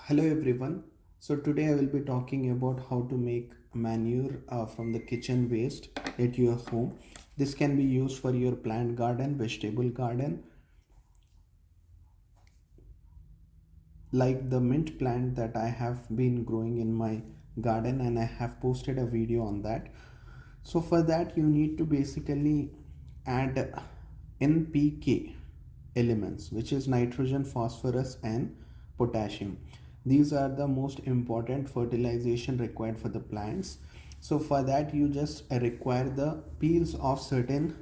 Hello everyone. So today I will be talking about how to make manure from the kitchen waste at your home. This can be used for your plant garden, vegetable garden, like the mint plant that I have been growing in my garden, and I have posted a video on that. So for that you need to basically add NPK elements, which is nitrogen, phosphorus and potassium. These are the most important fertilization required for the plants. So for that you just require the peels of certain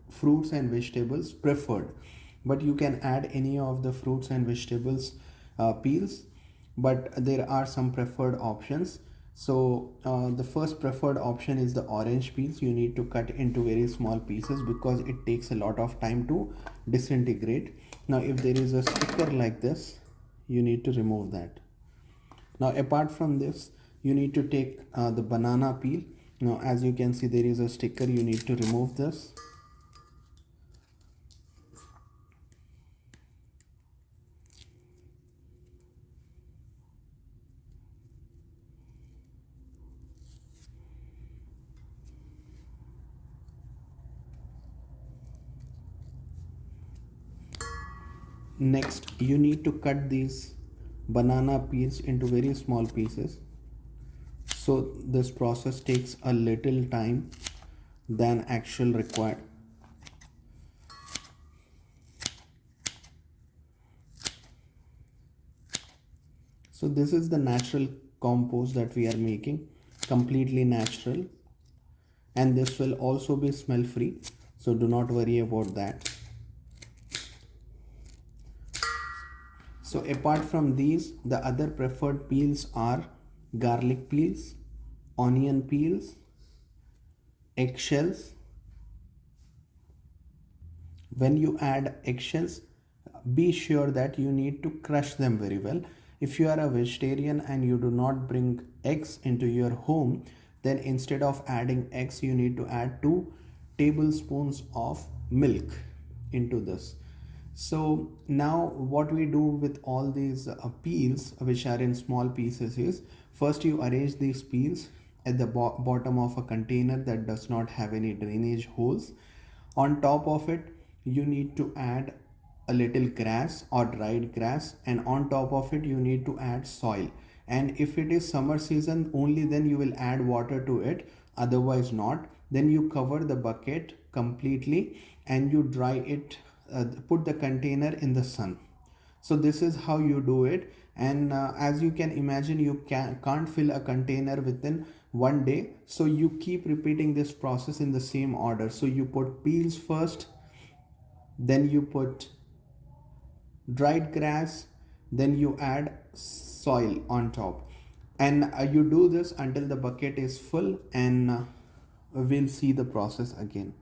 fruits and vegetables preferred, but you can add any of the fruits and vegetables peels, but there are some preferred options. So the first preferred option is the orange peels. You need to cut into very small pieces because it takes a lot of time to disintegrate. Now if there is a sticker like this, you need to remove that. Now apart from this, you need to take the banana peel. Now as you can see, there is a sticker. You need to remove this. Next you need to cut these banana peels into very small pieces. So this process takes a little time than actual required. So this is the natural compost that we are making, completely natural, and this will also be smell free, so do not worry about that. So apart from these, the other preferred peels are garlic peels, onion peels, eggshells. When you add eggshells, be sure that you need to crush them very well. If you are a vegetarian and you do not bring eggs into your home, then instead of adding eggs, you need to add 2 tablespoons of milk into this. So now what we do with all these peels which are in small pieces is, first you arrange these peels at the bottom of a container that does not have any drainage holes. On top of it you need to add a little grass or dried grass, and on top of it you need to add soil. And if it is summer season, only then you will add water to it, otherwise not. Then you cover the bucket completely and you dry it, put the container in the sun. So this is how you do it. And as you can imagine, you can't fill a container within one day, so you keep repeating this process in the same order. So you put peels first, then you put dried grass, then you add soil on top, and you do this until the bucket is full, and we'll see the process again.